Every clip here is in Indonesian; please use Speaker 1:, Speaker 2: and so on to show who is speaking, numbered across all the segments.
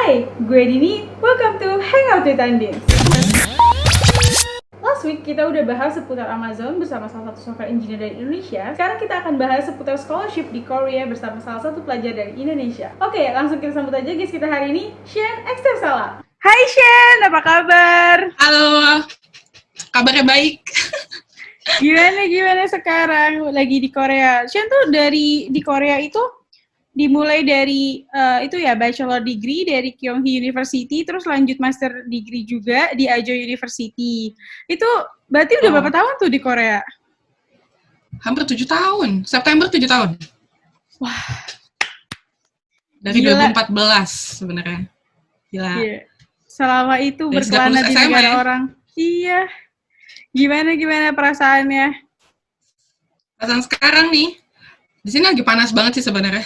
Speaker 1: Hai, gue Dini. Welcome to Hangout with Andin. Last week kita udah bahas seputar Amazon bersama salah satu software engineer dari Indonesia. Sekarang kita akan bahas seputar scholarship di Korea bersama salah satu pelajar dari Indonesia. Oke, langsung kita sambut aja guys kita hari ini, Shen Ekstersala. Hai Shen, apa kabar?
Speaker 2: Halo, kabarnya baik.
Speaker 1: Gimana sekarang lagi di Korea? Shen tuh di Korea itu dimulai dari itu ya bachelor degree dari Kyunghee University, terus lanjut master degree juga di Ajo University. Itu berarti udah berapa tahun tuh di Korea?
Speaker 2: Hampir 7 tahun. September 7 tahun.
Speaker 1: Wah.
Speaker 2: Dari gila. 2014 sebenarnya. Gila.
Speaker 1: Iya. Selama itu berkelana di negara orang. Iya. Gimana perasaannya?
Speaker 2: Perasaan sekarang nih. Di sini lagi panas banget sih sebenarnya.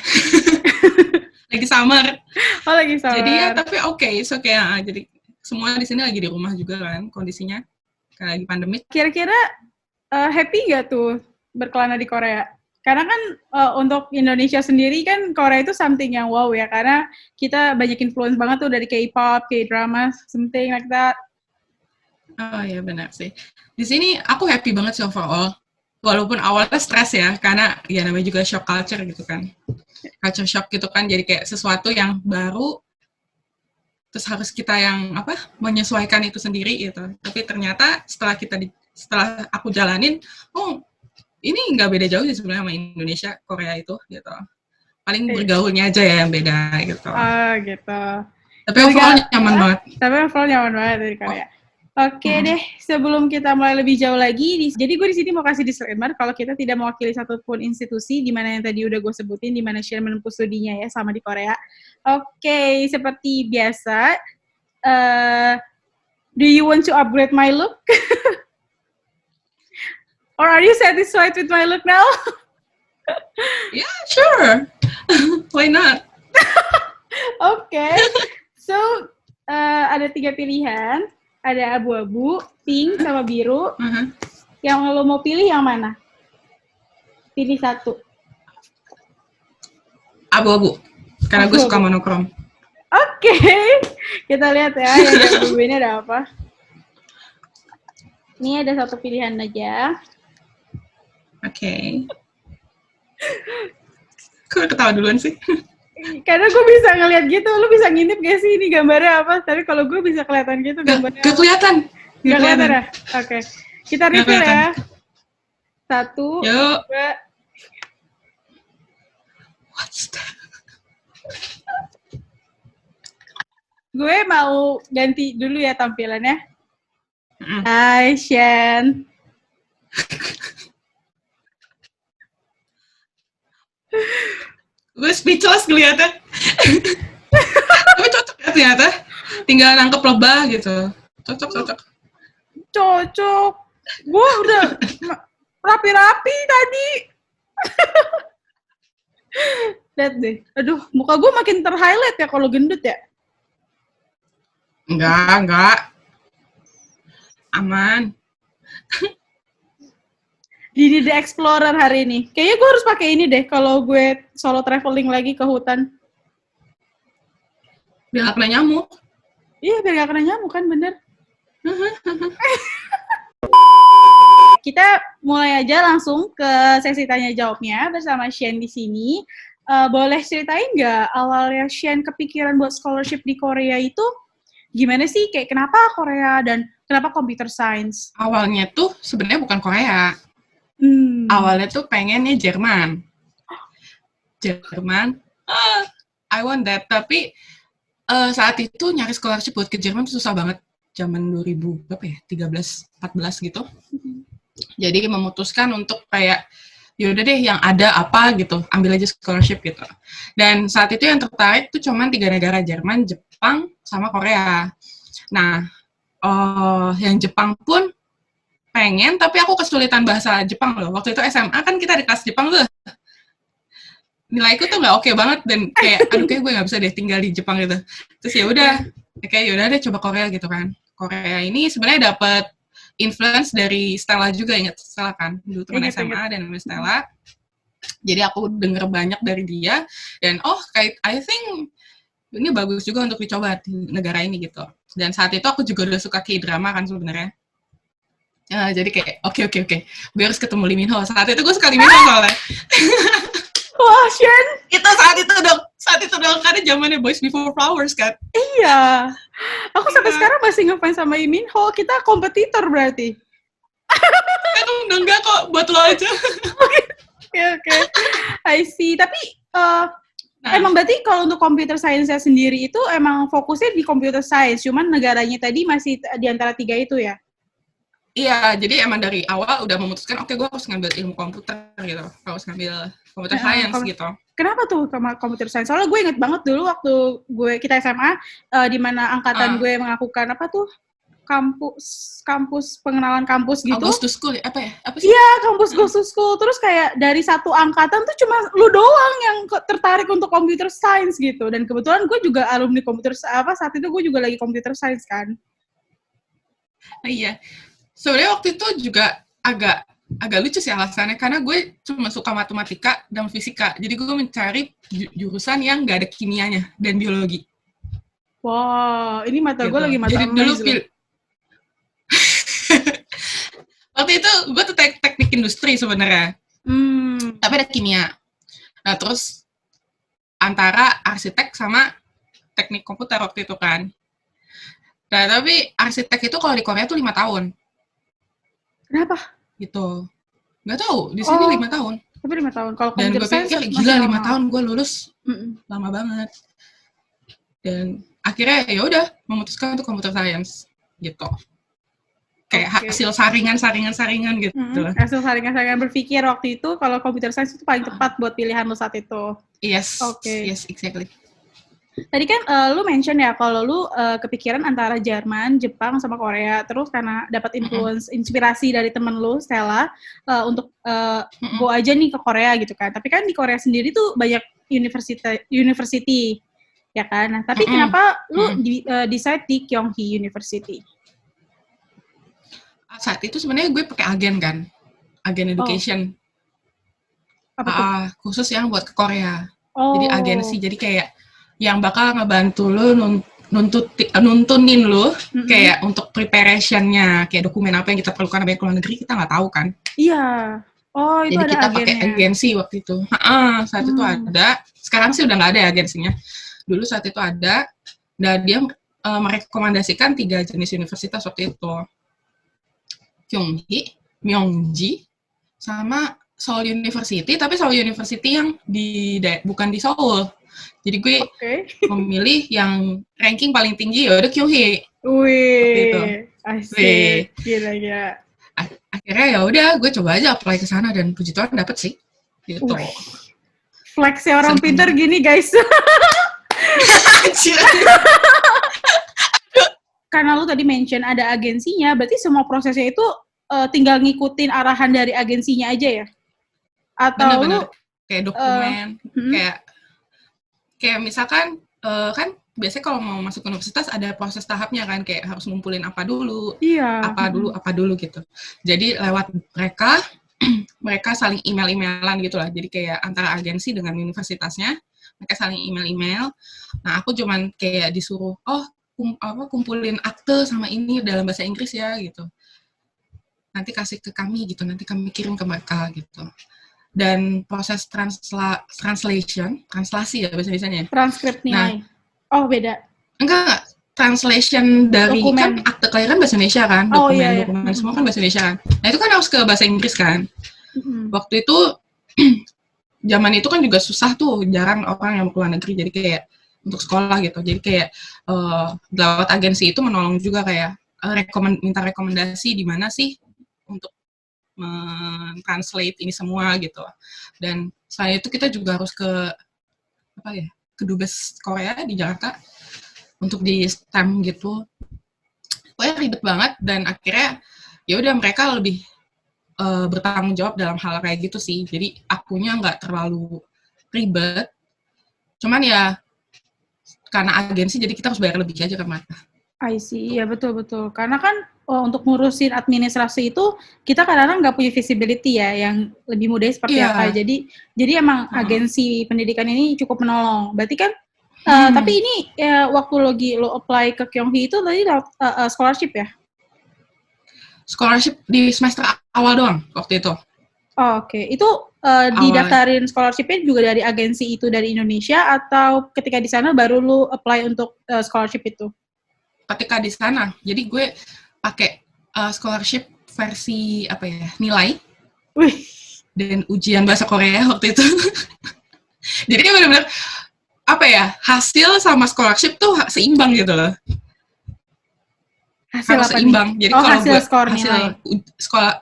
Speaker 2: Lagi summer.
Speaker 1: Oh, lagi summer.
Speaker 2: Jadi ya, tapi oke. Jadi semua di sini lagi di rumah juga kan kondisinya. Kayak lagi pandemi.
Speaker 1: Kira-kira happy nggak tuh berkelana di Korea? Karena kan untuk Indonesia sendiri kan Korea itu something yang wow ya. Karena kita banyak influence banget tuh dari K-pop, K-drama, something like that.
Speaker 2: Oh ya benar sih. Di sini aku happy banget sih overall. Walaupun awalnya stres ya, karena ya namanya juga shock culture gitu kan. Culture shock gitu kan, jadi kayak sesuatu yang baru, terus harus kita yang menyesuaikan itu sendiri gitu. Tapi ternyata setelah aku jalanin, oh ini nggak beda jauh sih sebenarnya sama Indonesia, Korea itu gitu. Paling bergaulnya aja ya yang beda gitu.
Speaker 1: Gitu.
Speaker 2: Tapi overall nyaman banget.
Speaker 1: Dari Korea. Oke deh, sebelum kita mulai lebih jauh lagi, jadi gue di sini mau kasih disclaimer kalau kita tidak mewakili satupun institusi di mana yang tadi udah gue sebutin, di mana Shen menempuh studinya ya sama di Korea. Oke, seperti biasa, do you want to upgrade my look? Or are you satisfied with my look now?
Speaker 2: Yeah, sure. Why not?
Speaker 1: Oke, so ada 3 pilihan. Ada abu-abu, pink, sama biru. Yang lo mau pilih yang mana? Pilih satu.
Speaker 2: Abu-abu. Karena gue suka monokrom.
Speaker 1: Oke. Kita lihat ya, yang abu-abu ini ada apa. Ini ada satu pilihan aja.
Speaker 2: Oke. Kok ketawa duluan sih?
Speaker 1: Karena gue bisa ngeliat gitu, lu bisa ngintip gak sih ini gambarnya apa? Tapi kalau gue bisa kelihatan gitu gambarnya.
Speaker 2: Gak kelihatan.
Speaker 1: Gak kelihatan ya? Oke. Kita reveal ya. 1, 2.
Speaker 2: What's that?
Speaker 1: Gue mau ganti dulu ya tampilannya. Hai, Shen.
Speaker 2: Gue speechless ngeliatnya. Tapi cocok ya ternyata. Tinggal nangkep lebah gitu. Cocok.
Speaker 1: Gue udah rapi-rapi tadi. Lihat deh. Aduh, muka gue makin ter-highlight ya kalau gendut ya.
Speaker 2: Enggak. Aman.
Speaker 1: Didi The Explorer hari ini. Kayaknya gue harus pakai ini deh kalau gue solo traveling lagi ke hutan.
Speaker 2: Biar gak kena nyamuk.
Speaker 1: Iya, biar gak kena nyamuk kan, bener. Kita mulai aja langsung ke sesi tanya jawabnya bersama Shen di sini. Boleh ceritain nggak awalnya Shen kepikiran buat scholarship di Korea itu gimana sih? Kayak kenapa Korea dan kenapa computer science?
Speaker 2: Awalnya tuh sebenarnya bukan Korea. Awalnya tuh pengennya Jerman. I want that. Tapi saat itu nyari scholarship buat ke Jerman tuh susah banget. Zaman 2013, 14 gitu. Jadi memutuskan untuk kayak, yaudah deh yang ada apa gitu, ambil aja scholarship gitu. Dan saat itu yang tertarik tuh cuman 3 negara, Jerman, Jepang, sama Korea. Nah, yang Jepang pun pengen, tapi aku kesulitan bahasa Jepang loh. Waktu itu SMA kan kita di kelas Jepang tuh. Nilaiku tuh nggak oke banget dan kayak kayak gue nggak bisa deh tinggal di Jepang gitu. Terus ya udah, kayak yaudah deh coba Korea gitu kan. Korea ini sebenarnya dapat influence dari Stella juga, ingat Stella kan? Dulu teman SMA dan namanya Stella. Jadi aku denger banyak dari dia dan kayak I think ini bagus juga untuk dicoba di negara ini gitu. Dan saat itu aku juga udah suka K-drama kan sebenarnya. Jadi kayak oke, gue harus ketemu Lee Min Ho. Saat itu gue suka Lee Min Ho soalnya.
Speaker 1: Wah, Shen.
Speaker 2: Itu saat itu dong karena zamannya Boys Before Flowers kan.
Speaker 1: Iya. Aku sampai sekarang masih ngefans sama Lee Min Ho. Kita kompetitor berarti.
Speaker 2: Enggak kok, buat lo aja.
Speaker 1: Oke. I see. Tapi emang berarti kalau untuk computer science-nya sendiri itu emang fokusnya di computer science, cuman negaranya tadi masih di antara 3 itu ya?
Speaker 2: Iya, jadi emang dari awal udah memutuskan, oke, gue harus ngambil ilmu komputer gitu, harus ngambil computer science gitu.
Speaker 1: Kenapa tuh sama computer science? Soalnya gue inget banget dulu waktu kita SMA, di mana angkatan gue mengakukan apa tuh? Kampus pengenalan kampus gitu.
Speaker 2: Goes to school apa sih?
Speaker 1: Iya, kampus goes to school. Terus kayak dari satu angkatan tuh cuma lu doang yang tertarik untuk computer science gitu. Dan kebetulan gue juga alumni computer saat itu gue juga lagi computer science kan.
Speaker 2: Iya. Sebenarnya waktu itu juga agak lucu sih alasannya karena gue cuma suka matematika dan fisika. Jadi gue mencari jurusan yang gak ada kimianya dan biologi.
Speaker 1: Wah, ini mata gitu. Gue lagi mata
Speaker 2: jadi dulu waktu itu gue tuh teknik industri sebenarnya, tapi ada kimia. Nah terus antara arsitek sama teknik komputer waktu itu kan. Nah tapi arsitek itu kalau di Korea tuh 5 tahun.
Speaker 1: Kenapa?
Speaker 2: Gitu. Nggak tahu, di sini 5 tahun.
Speaker 1: Tapi 5 tahun. Kalau
Speaker 2: dan gue pikir gila 5 tahun gue lulus, lama banget. Dan akhirnya ya udah memutuskan untuk computer science gitu. Kayak hasil saringan gitu.
Speaker 1: Hasil saringan berpikir waktu itu kalau computer science itu paling tepat buat pilihan lo saat itu.
Speaker 2: Yes. Yes, exactly.
Speaker 1: Tadi kan lu mention ya kalau lu kepikiran antara Jerman, Jepang sama Korea, terus karena dapat inspirasi dari temen lu Stella untuk go aja nih ke Korea gitu kan. Tapi kan di Korea sendiri tuh banyak university ya kan. Nah, tapi kenapa lu decide di Kyunghee University?
Speaker 2: Saat itu sebenarnya gue pakai agen education. Khusus yang buat ke Korea. Jadi agensi, jadi kayak yang bakal ngebantu lu nuntunin lu kayak untuk preparation-nya, kayak dokumen apa yang kita perlukan sampai ke luar negeri kita nggak tahu kan.
Speaker 1: Iya. Oh, itu
Speaker 2: jadi
Speaker 1: ada
Speaker 2: kita pakai agensi waktu itu. Saat itu ada. Sekarang sih udah nggak ada ya agensinya. Dulu saat itu ada, dan dia merekomendasikan 3 jenis universitas waktu itu. Kyunghee, Myongji, sama Seoul University, tapi Seoul University yang bukan di Seoul. Jadi gue memilih yang ranking paling tinggi ya udah Kyunghee.
Speaker 1: Wih, asik. Gila.
Speaker 2: Akhirnya ya udah gue coba aja apply ke sana dan puji Tuhan dapet sih. Gitu.
Speaker 1: Flexnya orang pintar gini, guys. Karena lu tadi mention ada agensinya, berarti semua prosesnya itu tinggal ngikutin arahan dari agensinya aja ya? Atau
Speaker 2: bener-bener. Kayak dokumen, kayak misalkan, kan biasanya kalau mau masuk universitas ada proses tahapnya kan, kayak harus ngumpulin apa dulu gitu. Jadi lewat mereka saling email-emailan gitu lah, jadi kayak antara agensi dengan universitasnya, mereka saling email-email. Nah, aku cuman kayak disuruh, kumpulin akte sama ini dalam bahasa Inggris ya gitu. Nanti kasih ke kami gitu, nanti kami kirim ke mereka gitu. Dan proses translasi ya bahasa-bahasanya.
Speaker 1: Transkrip nilai. Nah, beda.
Speaker 2: Enggak, translation dari dokumen. Kan akte kelahiran bahasa Indonesia kan, dokumen semua kan bahasa Indonesia kan. Nah, itu kan harus ke bahasa Inggris kan. Waktu itu zaman itu kan juga susah tuh, jarang orang yang mau keluar negeri, jadi kayak untuk sekolah gitu. Jadi kayak lewat agensi itu menolong juga kayak minta rekomendasi di mana sih untuk men-translate ini semua gitu. Dan selain itu kita juga harus ke Dubes Korea di Jakarta untuk di stamp gitu. Pokoknya ribet banget dan akhirnya ya udah mereka lebih bertanggung jawab dalam hal kayak gitu sih. Jadi akunya nggak terlalu ribet. Cuman ya karena agensi jadi kita harus bayar lebih aja ke mereka.
Speaker 1: I see, ya betul-betul. Karena kan untuk ngurusin administrasi itu kita kadang-kadang nggak punya visibility ya, yang lebih mudah seperti apa. Jadi emang agensi pendidikan ini cukup menolong. Berarti kan Tapi ini waktu lo apply ke Kyunghee itu tadi scholarship ya?
Speaker 2: Scholarship di semester awal doang waktu itu.
Speaker 1: Oh, oke. Itu didaftarin scholarship-nya juga dari agensi itu dari Indonesia atau ketika di sana baru lu apply untuk scholarship itu?
Speaker 2: Ketika di sana. Jadi gue pakai scholarship versi apa ya? Nilai.
Speaker 1: Wih.
Speaker 2: Dan ujian bahasa Korea waktu itu. Jadi benar-benar apa ya? Hasil sama scholarship tuh seimbang gitu loh.
Speaker 1: Hasil
Speaker 2: harus
Speaker 1: apa
Speaker 2: seimbang.
Speaker 1: Nih?
Speaker 2: Jadi kalau
Speaker 1: hasil
Speaker 2: gue
Speaker 1: skor
Speaker 2: hasil
Speaker 1: nilai.
Speaker 2: Sekolah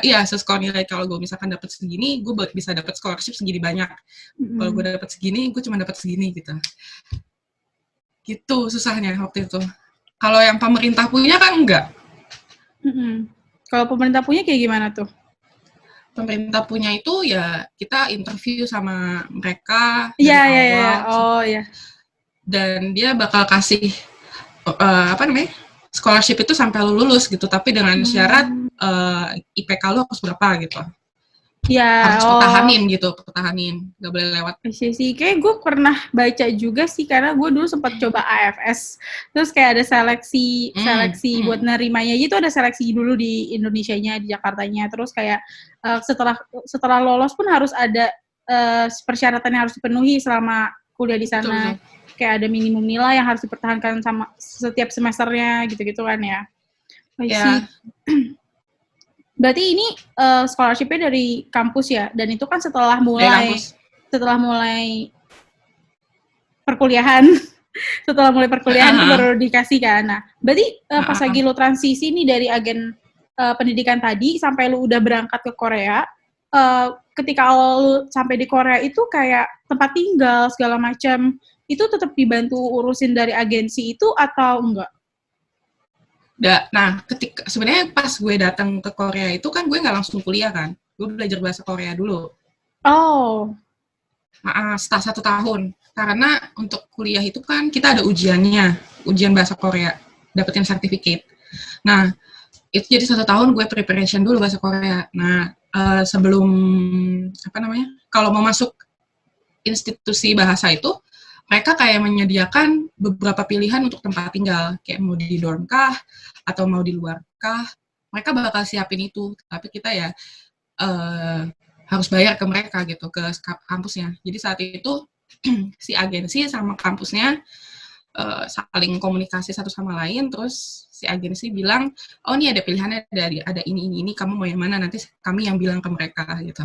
Speaker 2: iya, skor nilai kalau gue misalkan dapat segini, gue bisa dapat scholarship segini banyak. Kalau gue dapat segini, gue cuma dapat segini gitu. Gitu susahnya waktu itu. Kalau yang pemerintah punya kan enggak.
Speaker 1: Kalau pemerintah punya kayak gimana tuh?
Speaker 2: Pemerintah punya itu ya kita interview sama mereka
Speaker 1: dari
Speaker 2: awal.
Speaker 1: Iya. Oh ya.
Speaker 2: Dan dia bakal kasih apa namanya? Scholarship itu sampai lu lulus gitu, tapi dengan syarat IPK lu harus berapa gitu.
Speaker 1: Ya,
Speaker 2: harus pertahanin, nggak boleh lewat.
Speaker 1: Sih, kayak gue pernah baca juga sih, karena gue dulu sempat coba AFS, terus kayak ada seleksi buat nerimanya, itu ada seleksi dulu di Indonesianya, di Jakartanya, terus kayak setelah lolos pun harus ada persyaratan yang harus dipenuhi selama kuliah di sana. Betul. Kayak ada minimum nilai yang harus dipertahankan sama setiap semesternya, gitu-gitu kan ya.
Speaker 2: Ya.
Speaker 1: Berarti ini scholarship-nya dari kampus ya, dan itu kan setelah mulai perkuliahan, itu baru dikasih kan. Nah, berarti pas lagi lo transisi nih dari agen pendidikan tadi sampai lo udah berangkat ke Korea, ketika lo sampai di Korea itu kayak tempat tinggal segala macam, itu tetap dibantu urusin dari agensi itu atau enggak?
Speaker 2: Nah, sebenarnya pas gue datang ke Korea itu kan gue nggak langsung kuliah kan, gue belajar bahasa Korea dulu.
Speaker 1: Oh.
Speaker 2: Setelah 1 tahun, karena untuk kuliah itu kan kita ada ujiannya, ujian bahasa Korea, dapetin sertifikat. Nah, itu jadi 1 tahun gue preparation dulu bahasa Korea. Nah, sebelum kalau mau masuk institusi bahasa itu, mereka kayak menyediakan beberapa pilihan untuk tempat tinggal, kayak mau di dorm kah, atau mau di luar kah, mereka bakal siapin itu, tapi kita ya harus bayar ke mereka gitu, ke kampusnya. Jadi saat itu si agensi sama kampusnya saling komunikasi satu sama lain, terus si agensi bilang, oh ini ada pilihannya, ada ini, kamu mau yang mana, nanti kami yang bilang ke mereka gitu.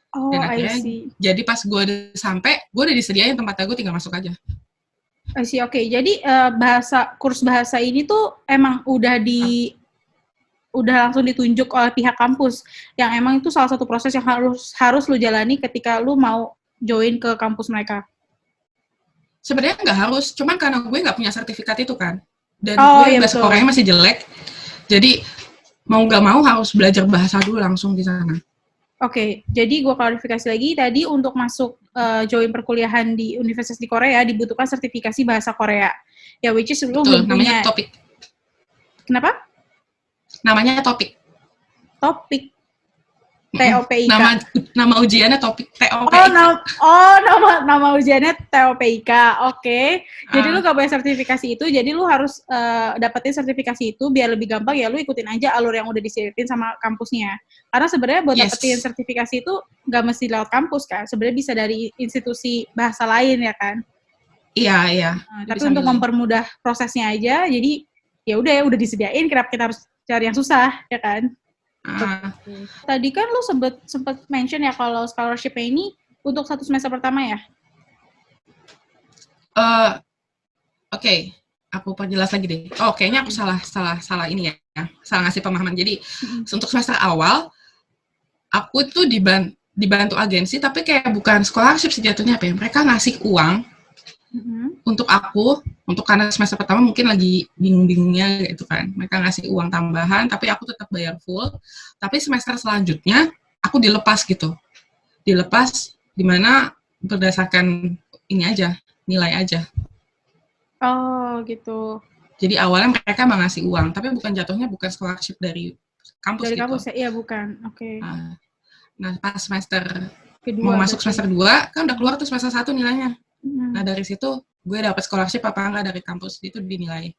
Speaker 1: Oh,
Speaker 2: dan akhirnya jadi pas gue udah sampai, gue udah disediain tempatnya, gue tinggal masuk aja.
Speaker 1: I see, oke. Jadi kurs bahasa ini tuh emang udah langsung ditunjuk oleh pihak kampus, yang emang itu salah satu proses yang harus lu jalani ketika lu mau join ke kampus mereka.
Speaker 2: Sebenarnya nggak harus, cuman karena gue nggak punya sertifikat itu kan, dan gue bahasa Korea masih jelek, jadi mau nggak mau harus belajar bahasa dulu langsung di sana.
Speaker 1: Oke, jadi gue klarifikasi lagi, tadi untuk masuk join perkuliahan di universitas di Korea dibutuhkan sertifikasi bahasa Korea. Ya, which is lu belum punya.
Speaker 2: Namanya topik.
Speaker 1: Kenapa?
Speaker 2: Namanya topik.
Speaker 1: Topik. TOPIK.
Speaker 2: Nama ujiannya topik TOPIK.
Speaker 1: Nama ujiannya TOPIK. Oke. Jadi lu gak punya sertifikasi itu, jadi lu harus dapetin sertifikasi itu biar lebih gampang, ya lu ikutin aja alur yang udah disediain sama kampusnya. Karena sebenarnya buat dapetin sertifikasi itu gak mesti lewat kampus kan. Sebenarnya bisa dari institusi bahasa lain ya kan.
Speaker 2: Iya.
Speaker 1: Tapi untuk mempermudah prosesnya aja, jadi ya udah disediain, kenapa kita harus cari yang susah ya kan? Tadi kan lu sempat mention ya kalau scholarship-nya ini untuk 1 semester pertama ya?
Speaker 2: Oke. Aku perjelas lagi deh. Oh, kayaknya aku salah ini ya. Salah ngasih pemahaman. Jadi untuk semester awal aku tuh dibantu agensi, tapi kayak bukan scholarship sejatuhnya apa ya. Mereka ngasih uang untuk aku, karena semester pertama mungkin lagi bingung-bingungnya gitu kan. Mereka ngasih uang tambahan, tapi aku tetap bayar full. Tapi semester selanjutnya aku dilepas gitu. Dilepas dimana berdasarkan ini aja, nilai aja.
Speaker 1: Oh, gitu.
Speaker 2: Jadi awalnya mereka emang ngasih uang, tapi jatuhnya bukan scholarship dari kampus
Speaker 1: dari
Speaker 2: gitu.
Speaker 1: Kampus ya? Iya, bukan. Oke.
Speaker 2: Nah, pas semester
Speaker 1: kedua,
Speaker 2: mau masuk semester 2, kan udah keluar tuh semester 1 nilainya. Nah, dari situ gue dapat scholarship apa enggak dari kampus, itu dinilai.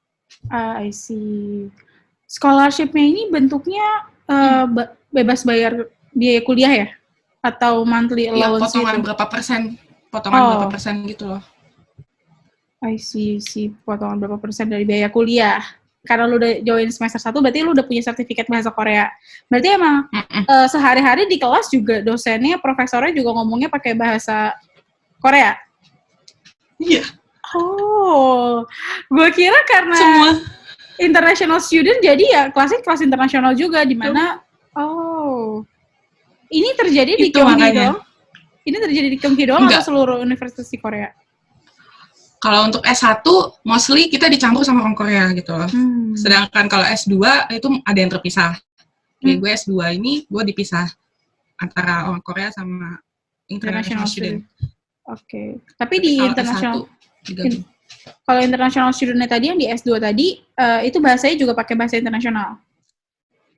Speaker 1: I see. Scholarship-nya ini bentuknya bebas bayar biaya kuliah ya? Atau monthly
Speaker 2: Iya,
Speaker 1: allowance
Speaker 2: potongan
Speaker 1: gitu?
Speaker 2: berapa persen gitu loh.
Speaker 1: I see. Potongan berapa persen dari biaya kuliah. Karena lu udah join semester 1, berarti lu udah punya sertifikat bahasa Korea. Berarti emang sehari-hari di kelas juga dosennya, profesornya juga ngomongnya pakai bahasa Korea?
Speaker 2: Iya.
Speaker 1: Oh, gue kira karena
Speaker 2: Semua.
Speaker 1: international student jadi ya kelasnya kelas internasional juga, di mana ini terjadi di Kyunghee dong? Ini terjadi di Kyunghee doang atau seluruh universitas di Korea?
Speaker 2: Kalau untuk S1, mostly kita dicampur sama orang Korea gitu loh. Sedangkan kalau S2, itu ada yang terpisah. Kayak gue S2 ini, gue dipisah antara orang Korea sama international student.
Speaker 1: Oke. Tapi di international, kalau international student tadi yang di S2 tadi, itu bahasanya juga pakai bahasa internasional?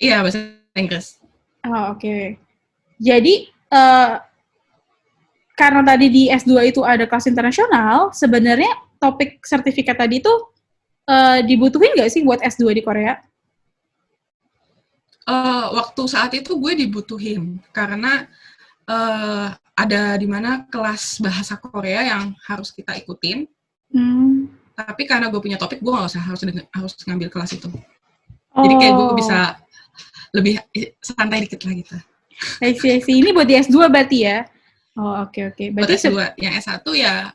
Speaker 2: Iya, bahasa Inggris.
Speaker 1: Oh, oke. Jadi, karena tadi di S2 itu ada kelas internasional, sebenarnya topik sertifikat tadi itu dibutuhin nggak sih buat S2 di Korea?
Speaker 2: Waktu saat itu gue dibutuhin, karena ada di mana kelas bahasa Korea yang harus kita ikutin. Tapi karena gue punya topik, gue nggak usah harus ngambil kelas itu. Jadi kayak gue bisa lebih santai dikit lah gitu.
Speaker 1: I see. Ini buat di S2 berarti ya? Oh, oke.
Speaker 2: Buat S2, yang S1 ya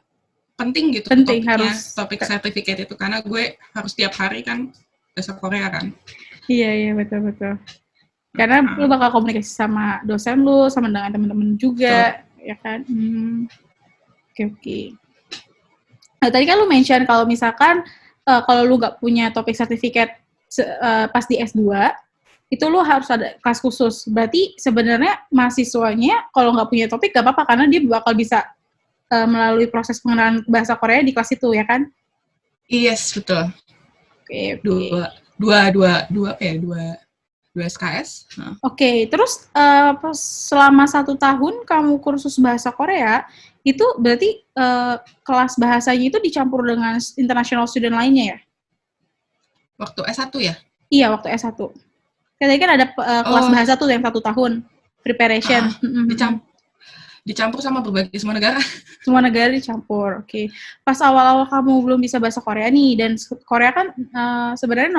Speaker 2: penting gitu.
Speaker 1: Penting,
Speaker 2: topiknya,
Speaker 1: harus.
Speaker 2: Topik sertifikat itu, karena gue harus tiap hari kan bahasa Korea kan.
Speaker 1: Iya, betul. Karena lu bakal komunikasi sama dosen lu, sama dengan teman-teman juga, ya kan? Oke. Nah, tadi kan lu mention kalau misalkan kalau lu nggak punya topik sertifikat pas di S2, itu lu harus ada kelas khusus. Berarti sebenarnya mahasiswanya kalau nggak punya topik nggak apa-apa, karena dia bakal bisa melalui proses pengenalan bahasa Korea di kelas itu, ya kan?
Speaker 2: Yes, betul.
Speaker 1: Oke.
Speaker 2: Dua SKS.
Speaker 1: Oke, terus selama 1 tahun kamu kursus bahasa Korea, itu berarti kelas bahasanya itu dicampur dengan international student lainnya ya?
Speaker 2: Waktu S1 ya?
Speaker 1: Iya, waktu S1. Tadi kan ada kelas bahasa tuh yang 1 tahun, preparation.
Speaker 2: Dicampur sama berbagai semua negara.
Speaker 1: Semua negara dicampur, oke. Pas awal-awal kamu belum bisa bahasa Korea nih, dan Korea kan sebenarnya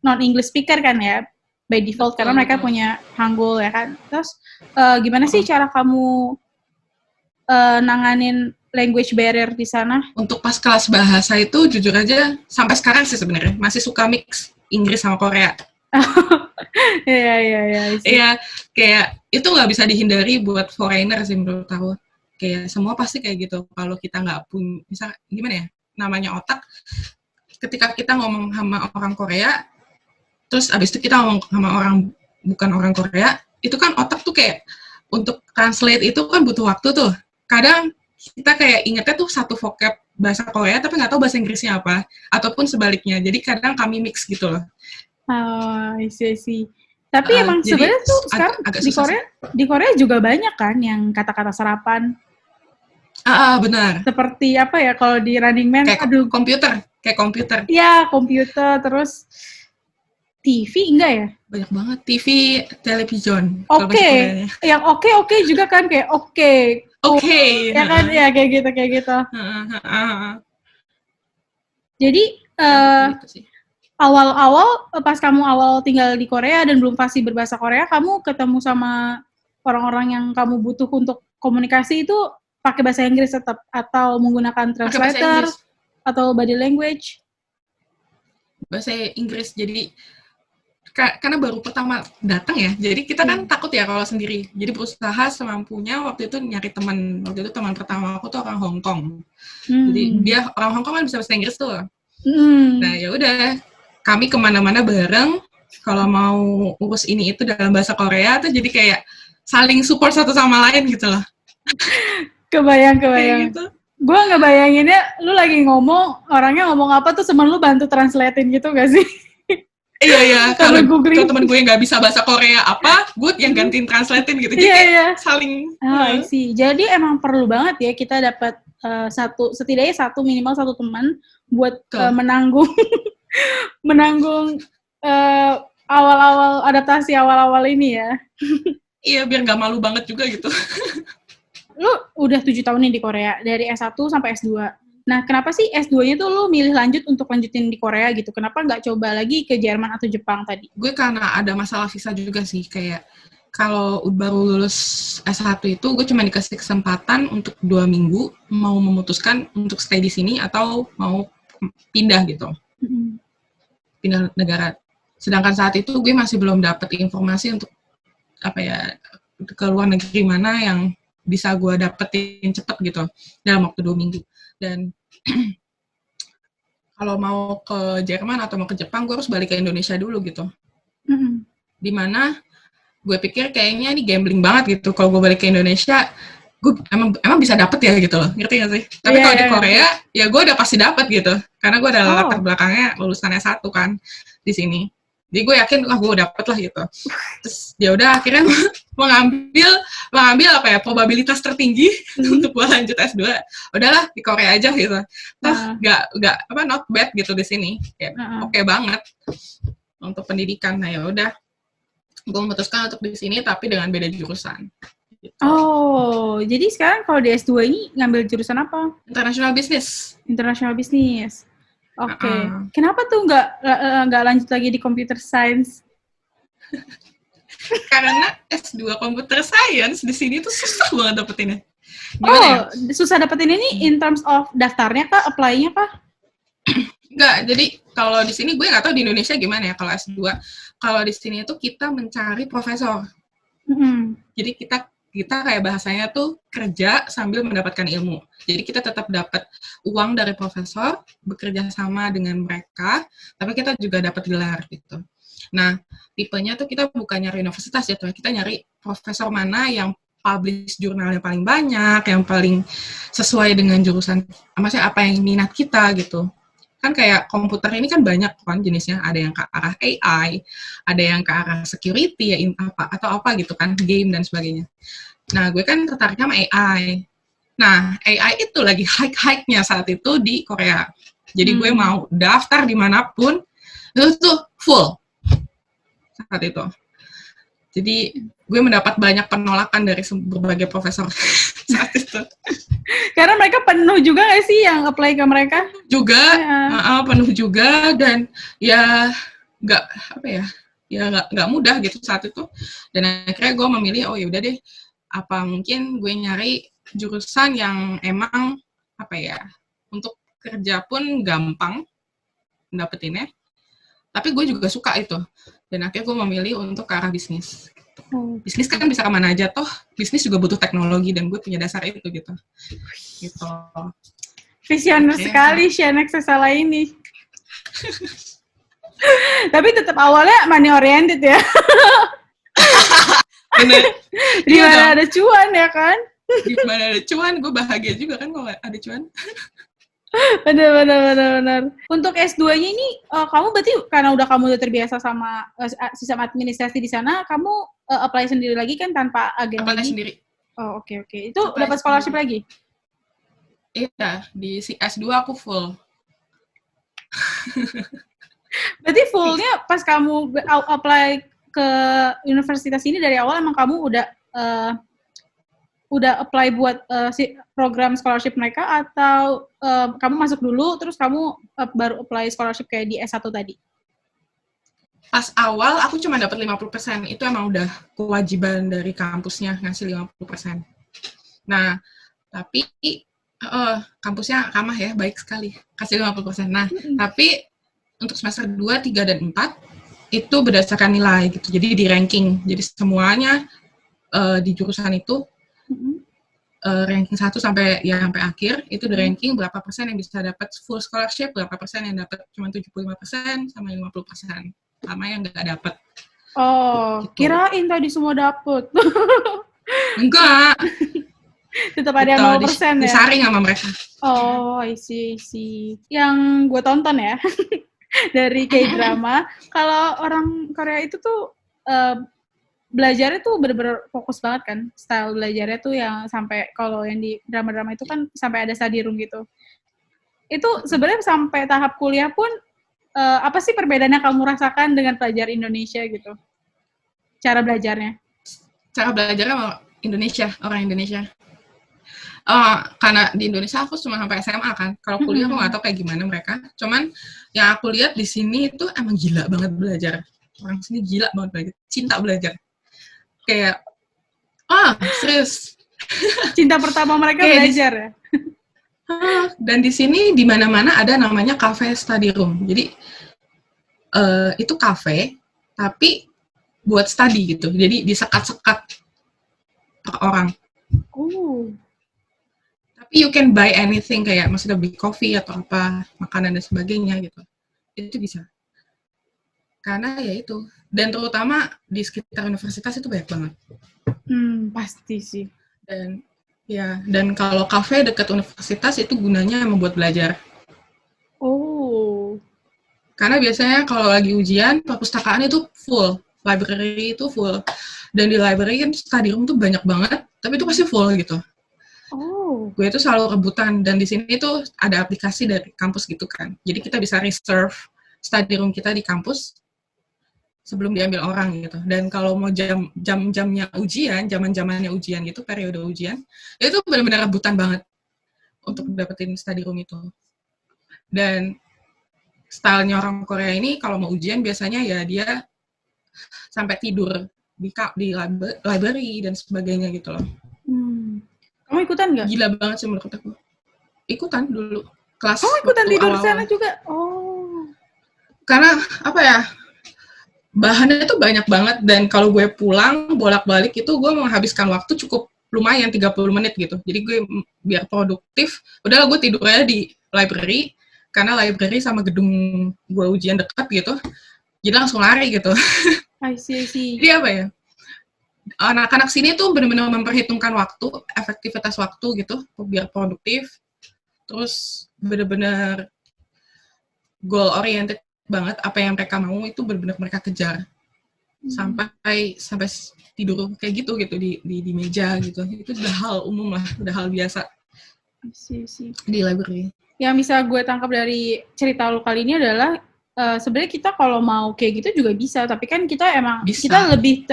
Speaker 1: non-English speaker kan ya, by default, karena mereka punya Hangul ya kan. Terus gimana sih cara kamu nanganin language barrier di sana? Untuk
Speaker 2: pas kelas bahasa itu jujur aja sampai sekarang sih sebenarnya masih suka mix Inggris sama Korea. Iya, kayak itu nggak bisa dihindari buat foreigner sih menurut aku. Kayak semua pasti kayak gitu. Kalau kita nggak punya, misal gimana ya, namanya otak. Ketika kita ngomong sama orang Korea, terus abis itu kita ngomong sama orang bukan orang Korea, itu kan otak tuh kayak untuk translate itu kan butuh waktu tuh. Kadang kita kayak ingetnya tuh satu vocab bahasa Korea tapi nggak tahu bahasa Inggrisnya apa, ataupun sebaliknya. Jadi kadang kami mix gitu loh.
Speaker 1: I see. Tapi emang sebenarnya tuh sekarang di Korea juga banyak kan yang kata-kata serapan.
Speaker 2: Benar.
Speaker 1: Seperti apa ya kalau di Running Man?
Speaker 2: Kayak komputer.
Speaker 1: Iya, komputer, terus TV enggak ya?
Speaker 2: Banyak banget. TV, television.
Speaker 1: Oke. Yang oke juga kan kayak oke. Ya kan, ya kayak gitu. Jadi awal-awal pas kamu awal tinggal di Korea dan belum pasti berbahasa Korea, kamu ketemu sama orang-orang yang kamu butuh untuk komunikasi itu pakai bahasa Inggris tetap atau menggunakan translator atau body language?
Speaker 2: Bahasa Inggris. Jadi karena baru pertama datang ya, jadi kita kan takut ya kalau sendiri. Jadi berusaha semampunya waktu itu nyari teman. Waktu itu teman pertama aku tuh orang Hong Kong. Jadi dia orang Hong Kong kan bisa bahasa Inggris tuh. Nah ya udah, kami kemana-mana bareng. Kalau mau urus ini itu dalam bahasa Korea tuh jadi kayak saling support satu sama lain gitu loh.
Speaker 1: Kebayang. Gitu. Gue ngebayanginnya lu lagi ngomong, orangnya ngomong apa tuh temen lu bantu translatein gitu gak sih?
Speaker 2: Iya. Kalau temen gue nggak bisa bahasa Korea apa, gue yang gantiin translatein gitu. Jadi kayak saling.
Speaker 1: Sih. Jadi emang perlu banget ya kita dapat setidaknya minimal satu teman buat
Speaker 2: Betul.
Speaker 1: menanggung awal-awal adaptasi awal-awal ini ya.
Speaker 2: Iya, biar nggak malu banget juga gitu.
Speaker 1: Lu udah 7 tahun nih di Korea, dari S1 sampai S2. Nah, kenapa sih S2-nya tuh lu milih lanjut untuk lanjutin di Korea gitu? Kenapa nggak coba lagi ke Jerman atau Jepang tadi?
Speaker 2: Gue karena ada masalah visa juga sih, kayak kalau baru lulus S1 itu gue cuma dikasih kesempatan untuk 2 minggu mau memutuskan untuk stay di sini atau mau pindah gitu. Pindah negara. Sedangkan saat itu gue masih belum dapat informasi untuk ke luar negeri mana yang bisa gue dapetin cepet gitu dalam waktu 2 minggu. Dan kalau mau ke Jerman atau mau ke Jepang, gue harus balik ke Indonesia dulu gitu. Dimana gue pikir kayaknya ini gambling banget gitu. Kalau gue balik ke Indonesia, gue emang bisa dapet ya gitu loh, ngerti gak sih? Tapi kalau di Korea, ya gue udah pasti dapet gitu. Karena gue ada latar belakangnya lulusan S1 kan di sini. Jadi gue yakin gue dapet lah gitu. Terus ya udah akhirnya gue mengambil probabilitas tertinggi untuk gue lanjut S2. Udahlah di Korea aja gitu. Toh nggak not bad gitu di sini. Ya, oke banget untuk pendidikan. Nah ya udah, gue memutuskan untuk di sini tapi dengan beda jurusan. Gitu.
Speaker 1: Oh, jadi sekarang kalau di S2 ini ngambil jurusan apa?
Speaker 2: International Business.
Speaker 1: International Business. Oke. Kenapa tuh nggak lanjut lagi di Computer Science?
Speaker 2: Karena S2 Computer Science di sini tuh susah banget dapetinnya.
Speaker 1: Gimana ya? Susah dapetin ini in terms of daftarnya kah, apply-nya kah?
Speaker 2: Enggak, jadi kalau di sini gue nggak tahu di Indonesia gimana ya kalau S2. Kalau di sini tuh kita mencari profesor. Jadi kita kayak bahasanya tuh kerja sambil mendapatkan ilmu. Jadi kita tetap dapat uang dari profesor, bekerja sama dengan mereka, tapi kita juga dapat gelar gitu. Nah, tipenya tuh kita bukan nyari universitas ya, kita nyari profesor mana yang publish jurnalnya paling banyak, yang paling sesuai dengan jurusan, maksudnya apa yang minat kita gitu. Kan kayak komputer ini kan banyak kan jenisnya, ada yang ke arah AI, ada yang ke arah security ya atau apa gitu kan, game dan sebagainya. Nah, gue kan tertariknya sama AI. Nah, AI itu lagi hike-hike-nya saat itu di Korea. Jadi gue mau daftar dimanapun, itu tuh full saat itu. Jadi gue mendapat banyak penolakan dari berbagai profesor saat itu.
Speaker 1: Karena mereka penuh juga nggak sih yang apply ke mereka?
Speaker 2: Juga, penuh juga, dan ya nggak mudah gitu saat itu. Dan akhirnya gue memilih, oh yaudah deh, apa mungkin gue nyari jurusan yang emang untuk kerja pun gampang dapetinnya. Tapi gue juga suka itu. Dan akhirnya gue memilih untuk ke arah bisnis. Bisnis kan bisa kemana aja, toh bisnis juga butuh teknologi, dan gue punya dasar itu gitu.
Speaker 1: Visioner sekali Shanex salah ini. Tapi tetap awalnya money oriented ya.
Speaker 2: Bener.
Speaker 1: Di mana ada cuan ya kan?
Speaker 2: Di mana ada cuan, gue bahagia juga kan kalau ada cuan.
Speaker 1: Benar. Untuk S2-nya ini, kamu berarti karena kamu udah terbiasa sama sistem administrasi di sana, kamu apply sendiri lagi kan tanpa agen
Speaker 2: apply
Speaker 1: lagi?
Speaker 2: Sendiri.
Speaker 1: Oh, oke. Itu dapat scholarship lagi?
Speaker 2: Iya, di S2 aku full.
Speaker 1: Berarti fullnya pas kamu apply ke universitas ini dari awal emang kamu udah apply buat program scholarship mereka, atau kamu masuk dulu terus kamu baru apply scholarship kayak di S1 tadi?
Speaker 2: Pas awal aku cuma dapat 50%, itu emang udah kewajiban dari kampusnya ngasih 50%. Nah, tapi kampusnya ramah ya, baik sekali, kasih 50%. Nah, tapi untuk semester 2, 3, dan 4 itu berdasarkan nilai gitu. Jadi di ranking. Jadi semuanya di jurusan itu ranking 1 sampai akhir itu di ranking berapa persen yang bisa dapat full scholarship, berapa persen yang dapat cuma 75% sama 50%. Sama yang nggak dapat.
Speaker 1: Oh, gitu. Kirain tadi semua dapat.
Speaker 2: Enggak.
Speaker 1: Tetap ada 0% ya?
Speaker 2: Disaring sama mereka.
Speaker 1: Oh, I see. Yang gue tonton ya, dari K-drama, kalau orang Korea itu tuh belajarnya tuh bener-bener fokus banget kan, style belajarnya tuh yang sampai kalau yang di drama-drama itu kan sampai ada study room gitu. Itu sebenarnya sampai tahap kuliah pun apa sih perbedaan yang kamu rasakan dengan pelajar Indonesia gitu? Cara belajarnya?
Speaker 2: Cara belajarnya orang Indonesia. Karena di Indonesia aku cuma sampai SMA kan. Kalau kuliah aku nggak tahu kayak gimana mereka. Cuman yang aku lihat di sini itu emang gila banget belajar. Orang sini gila banget belajar. Cinta belajar. Kayak, serius.
Speaker 1: Cinta pertama mereka belajar ya?
Speaker 2: Dan di sini di mana-mana ada namanya cafe study room. Jadi itu cafe, tapi buat study gitu. Jadi disekat-sekat per orang. Tapi you can buy anything, kayak maksudnya beli kopi atau apa, makanan dan sebagainya gitu. Itu bisa. Karena ya itu. Dan terutama di sekitar universitas itu banyak banget.
Speaker 1: Pasti sih.
Speaker 2: Dan kalau kafe dekat universitas itu gunanya membuat belajar. Karena biasanya kalau lagi ujian, perpustakaan itu full. Library itu full. Dan di library kan study room tuh banyak banget, tapi itu pasti full gitu. Gue itu selalu rebutan, dan di sini tuh ada aplikasi dari kampus gitu kan. Jadi kita bisa reserve study room kita di kampus sebelum diambil orang gitu. Dan kalau mau jam-jamnya ujian, zaman-zamannya ujian gitu, periode ujian, itu benar-benar rebutan banget untuk dapetin study room itu. Dan stylenya orang Korea ini kalau mau ujian biasanya ya dia sampai tidur di library dan sebagainya gitu loh.
Speaker 1: Kamu ikutan nggak?
Speaker 2: Gila banget sih menurut aku. Ikutan dulu. Kelas
Speaker 1: ikutan tidur di sana juga?
Speaker 2: Karena apa ya, bahannya itu banyak banget, dan kalau gue pulang bolak-balik itu gue menghabiskan waktu cukup lumayan 30 menit gitu. Jadi gue biar produktif, udahlah gue tidur aja di library, karena library sama gedung gue ujian dekat gitu. Jadi langsung lari gitu.
Speaker 1: I see.
Speaker 2: Jadi apa ya? Anak-anak sini tuh benar-benar memperhitungkan waktu, efektivitas waktu gitu, biar produktif. Terus benar-benar goal oriented banget, apa yang mereka mau itu benar-benar mereka kejar. Sampai tidur kayak gitu di meja gitu. Itu udah hal umum lah, udah hal biasa. Di library.
Speaker 1: Yang bisa gue tangkap dari cerita lo kali ini adalah sebenarnya kita kalau mau kayak gitu juga bisa, tapi kan kita emang bisa. Kita lebih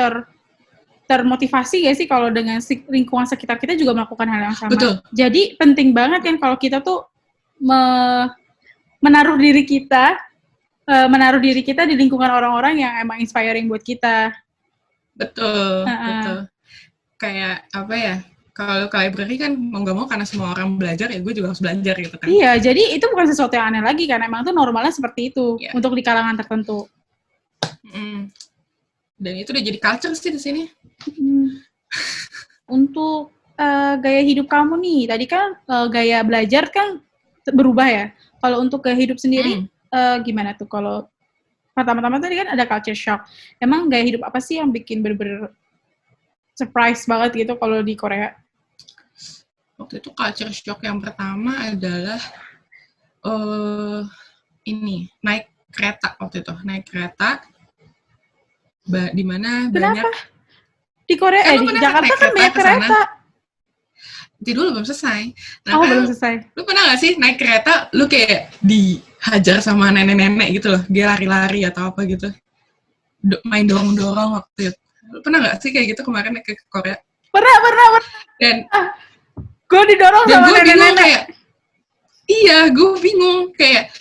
Speaker 1: termotivasi gak sih kalau dengan lingkungan sekitar kita juga melakukan hal yang sama.
Speaker 2: Betul.
Speaker 1: Jadi penting banget kan kalau kita tuh menaruh diri kita di lingkungan orang-orang yang emang inspiring buat kita.
Speaker 2: Betul. Kayak apa ya? Kalau ke library kan mau nggak mau karena semua orang belajar, ya gue juga harus belajar gitu kan.
Speaker 1: Iya, jadi itu bukan sesuatu yang aneh lagi kan, emang tuh normalnya seperti itu untuk di kalangan tertentu.
Speaker 2: Dan itu udah jadi culture sih di sini.
Speaker 1: Untuk gaya hidup kamu nih, tadi kan gaya belajar kan berubah ya. Kalau untuk gaya hidup sendiri, gimana tuh? Kalau pertama-tama tadi kan ada culture shock. Emang gaya hidup apa sih yang bikin bener-bener surprise banget gitu kalau di Korea?
Speaker 2: Waktu itu culture shock yang pertama adalah naik kereta waktu itu. Naik kereta di mana banyak.
Speaker 1: Di Korea, di Jakarta kan banyak kereta.
Speaker 2: Nanti dulu belum selesai.
Speaker 1: Belum selesai.
Speaker 2: Lu pernah gak sih naik kereta, lu kayak dihajar sama nenek-nenek gitu loh, dia lari-lari atau apa gitu, main dorong-dorong waktu itu. Lu pernah gak sih kayak gitu kemarin ke Korea?
Speaker 1: Pernah. Dan gue didorong sama nenek-nenek.
Speaker 2: Iya, gue bingung kayak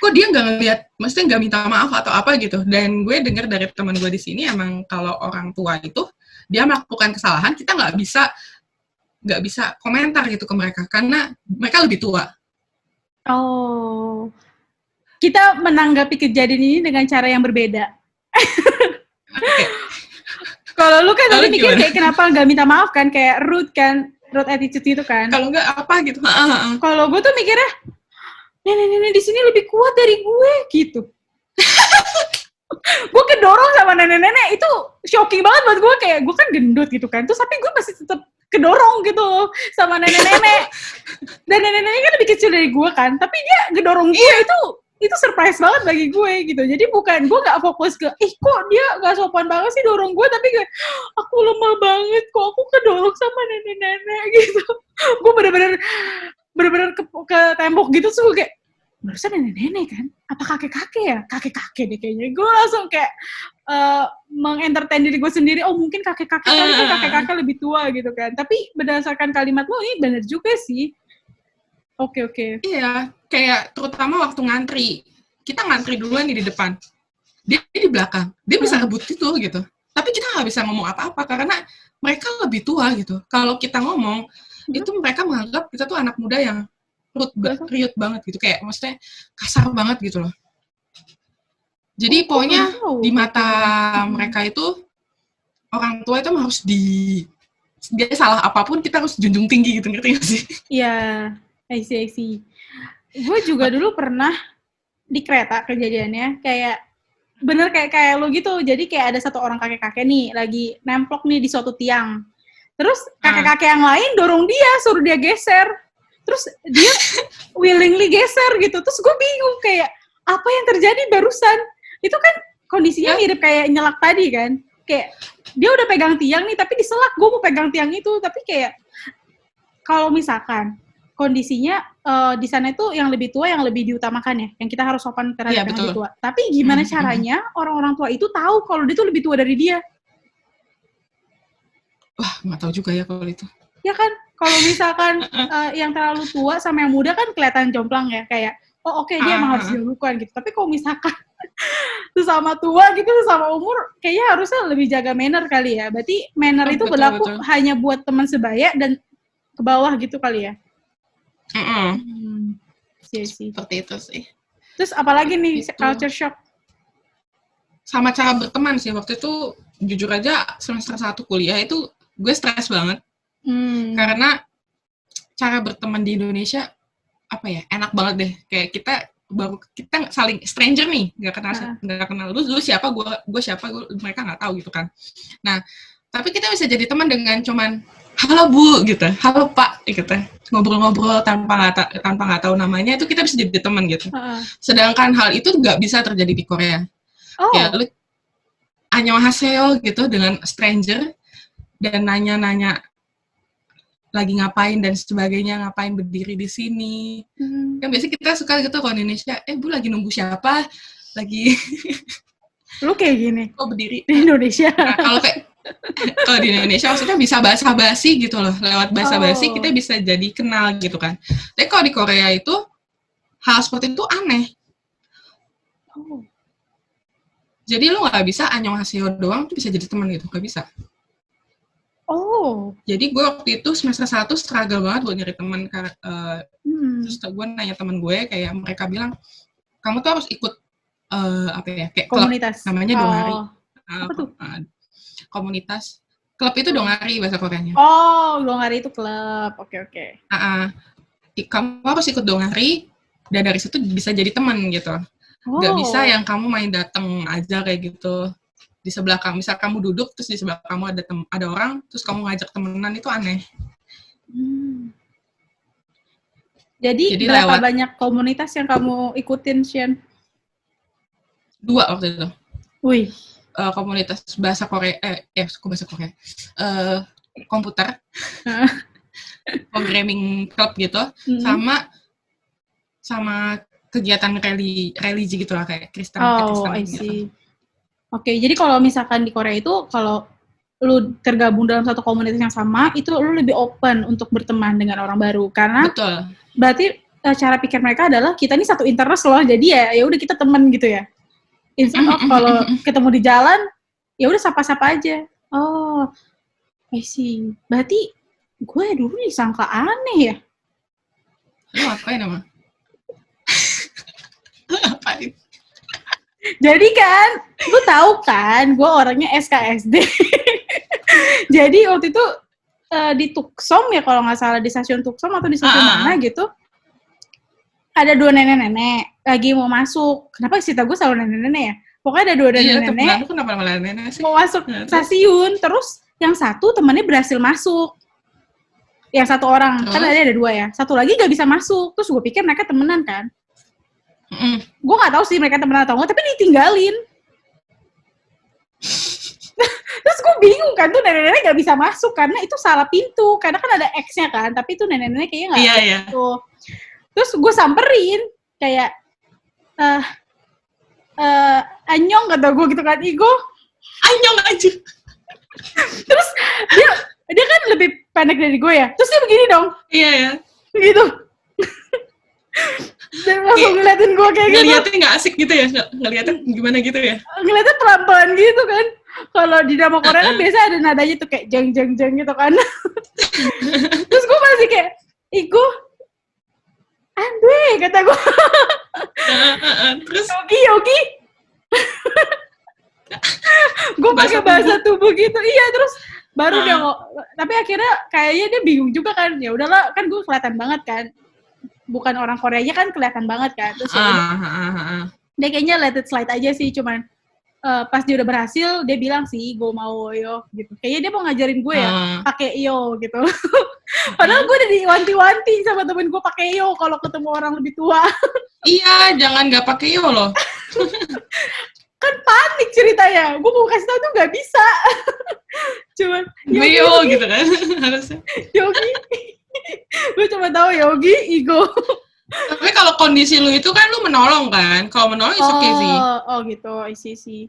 Speaker 2: kok dia nggak ngeliat, maksudnya nggak minta maaf atau apa gitu. Dan gue dengar dari teman gue di sini, emang kalau orang tua itu dia melakukan kesalahan, kita nggak bisa komentar gitu ke mereka karena mereka lebih tua.
Speaker 1: Kita menanggapi kejadian ini dengan cara yang berbeda.
Speaker 2: Okay.
Speaker 1: Kalau lu kan tadi mikir kayak kenapa nggak minta maaf kan, kayak rude attitude gitu kan.
Speaker 2: Kalau nggak apa gitu.
Speaker 1: Kalau gue tuh mikirnya, nenek-nenek di sini lebih kuat dari gue gitu. Gue kedorong sama nenek-nenek, itu shocking banget buat gue, kayak gue kan gendut gitu kan, terus tapi gue masih tetap kedorong gitu sama nenek-nenek. Dan nenek-nenek kan lebih kecil dari gue kan, tapi dia ngedorong gue, itu surprise banget bagi gue gitu. Jadi bukan, gue gak fokus ke, kok dia gak sopan banget sih dorong gue, tapi kayak, aku lemah banget, kok aku kedorong sama nenek-nenek gitu. Gue bener-bener ke tembok gitu, terus gue kayak, barusan nenek-nenek kan? Apa kakek-kakek ya? Kakek-kakek deh kayaknya. Gue langsung kayak mengentertain diri gue sendiri, oh mungkin kakek-kakek kali kan kakek-kakek lebih tua gitu kan. Tapi berdasarkan kalimat lo, ini bener juga sih. Oke.
Speaker 2: Iya, kayak terutama waktu ngantri. Kita ngantri duluan nih di depan. Dia di belakang. Dia bisa rebut itu gitu. Tapi kita nggak bisa ngomong apa-apa karena mereka lebih tua gitu. Kalau kita ngomong, itu mereka menganggap kita tuh anak muda yang riut banget gitu. Kayak maksudnya kasar banget gitu loh. Jadi pokoknya di mata mereka itu, orang tua itu harus dia salah apapun kita harus junjung tinggi gitu, ngerti gak sih?
Speaker 1: Iya, I see. Gue juga dulu pernah di kereta kejadiannya, kayak bener kayak lo gitu. Jadi kayak ada satu orang kakek-kakek nih, lagi nemplok nih di suatu tiang. Terus kakek-kakek yang lain dorong dia, suruh dia geser. Terus dia willingly geser gitu. Terus gue bingung kayak, apa yang terjadi barusan? Itu kan kondisinya mirip kayak nyelak tadi kan. Kayak, dia udah pegang tiang nih, tapi diselak, gue mau pegang tiang itu. Tapi kayak, kalau misalkan kondisinya di sana itu yang lebih tua yang lebih diutamakan ya, yang kita harus sopan terhadap yang lebih tua. Tapi gimana caranya orang-orang tua itu tahu kalau dia tuh lebih tua dari dia?
Speaker 2: Wah, nggak tahu juga ya kalau itu.
Speaker 1: Ya kan, kalau misalkan yang terlalu tua sama yang muda kan kelihatan jomplang ya, kayak oke, dia emang harus dilakukan gitu. Tapi kalau misalkan sesama tua gitu, sesama umur, kayaknya harusnya lebih jaga manner kali ya. Berarti manner itu berlaku hanya buat teman sebaya dan ke bawah gitu kali ya.
Speaker 2: Seperti itu sih.
Speaker 1: Terus apalagi nih culture shock?
Speaker 2: Sama cara berteman sih. Waktu itu jujur aja semester 1 kuliah itu gue stres banget. Karena cara berteman di Indonesia apa ya, enak banget deh. Kayak kita saling stranger nih, nggak kenal lu siapa, gue siapa, mereka nggak tahu gitu kan. Nah, tapi kita bisa jadi teman dengan cuman halo Bu gitu, halo Pak gitu, ngobrol-ngobrol tanpa nggak tahu namanya, itu kita bisa jadi teman gitu. Sedangkan hal itu nggak bisa terjadi di Korea. Ya lu annyeonghaseyo gitu dengan stranger dan nanya-nanya lagi ngapain dan sebagainya, ngapain berdiri di sini. Kan biasanya kita suka gitu kalau di Indonesia, Bu lagi nunggu siapa? Lagi
Speaker 1: lu kayak gini.
Speaker 2: Kok berdiri
Speaker 1: di Indonesia?
Speaker 2: Nah, kalau di Indonesia maksudnya bisa basa-basi gitu loh. Lewat basa-basi kita bisa jadi kenal gitu kan. Tapi kalau di Korea itu hal seperti itu aneh. Jadi lu nggak bisa annyeonghaseyo doang tuh bisa jadi teman gitu, nggak bisa. Jadi gue waktu itu semester 1 struggle banget buat nyari teman. Terus gue nanya teman gue, kayak mereka bilang, kamu tuh harus ikut kayak
Speaker 1: komunitas.
Speaker 2: Klub, namanya Dongari.
Speaker 1: Apa tuh?
Speaker 2: Komunitas. Klub itu Dongari bahasa Koreanya.
Speaker 1: Dongari itu klub. Oke.
Speaker 2: Kamu harus ikut Dongari, dan dari situ bisa jadi teman gitu. Gak bisa yang kamu main dateng aja kayak gitu. Di sebelah kamu, misal kamu duduk, terus di sebelah kamu ada orang, terus kamu ngajak temenan, itu aneh.
Speaker 1: Jadi berapa banyak komunitas yang kamu ikutin, Shen?
Speaker 2: 2 waktu itu.
Speaker 1: Wih.
Speaker 2: Komunitas bahasa Korea, bahasa Korea. Komputer. Programming club gitu. Sama kegiatan religi gitu lah, kayak Kristen gitu.
Speaker 1: Oke, jadi kalau misalkan di Korea itu, kalau lu tergabung dalam satu komunitas yang sama, itu lu lebih open untuk berteman dengan orang baru. Karena berarti cara pikir mereka adalah, kita ini satu interest loh, jadi ya udah kita temen gitu ya. Instead of kalau ketemu di jalan, ya udah sapa-sapa aja. I see. Berarti gue dulu disangka aneh ya.
Speaker 2: Lu ngapain emang? Ngapain?
Speaker 1: Jadi kan, lu tahu kan, gue orangnya SKSD. Jadi waktu itu di Tuksom ya, kalau nggak salah di stasiun Tuksom atau di stasiun mana gitu, ada 2 nenek-nenek lagi mau masuk. Kenapa cerita gue selalu nenek-nenek ya? Pokoknya ada 2 nenek-nenek mau masuk stasiun, terus yang satu temannya berhasil masuk. Yang satu orang, kan ada 2 ya. Satu lagi nggak bisa masuk. Terus gue pikir mereka temenan kan. Gue nggak tahu sih mereka temenan atau enggak, tapi ditinggalin. Terus gue bingung kan, tuh nenek-nenek nggak bisa masuk karena itu salah pintu, karena kan ada X-nya kan, tapi itu nenek-nenek kayaknya nggak gitu. Terus gue samperin kayak anyong kata gue gitu kan, Igo
Speaker 2: anyong aja.
Speaker 1: Terus dia kan lebih pendek dari gue ya, terus dia begini dong.
Speaker 2: Iya ya.
Speaker 1: Gitu. Dan langsung ngeliatin gue kayak gitu.
Speaker 2: Ngeliatnya nggak asik gitu ya, ngeliatnya gimana gitu ya?
Speaker 1: Ngeliatnya pelan-pelan gitu kan. Kalau di drama Korea kan biasa ada nadanya tuh kayak jeng jeng jeng gitu kan. Terus gue masih kayak, Igo Andre kata gue.
Speaker 2: Terus
Speaker 1: Yogi gue pakai bahasa tubuh gitu. Iya, terus baru dia tapi akhirnya kayaknya dia bingung juga kan. Ya udahlah, kan gue kelihatan banget kan, bukan orang Koreanya kan kelihatan banget kan. Terus dia kayaknya let it slide aja sih. Cuman pas dia udah berhasil, dia bilang sih gue mau yo gitu. Kayaknya dia mau ngajarin gue ya pakai yo gitu. Padahal gue udah diwanti-wanti sama temen gue pakai yo kalau ketemu orang lebih tua.
Speaker 2: Iya, jangan nggak pakai yo loh.
Speaker 1: Kan panik ceritanya. Gue mau kasih tau tuh nggak bisa. Cuman
Speaker 2: yo gitu kan harusnya.
Speaker 1: Yogi. Gue cuma tahu Yogi, Igo.
Speaker 2: Tapi kalau kondisi lu itu kan lu menolong kan? Kalau menolong is okay sih.
Speaker 1: Oh gitu, isi.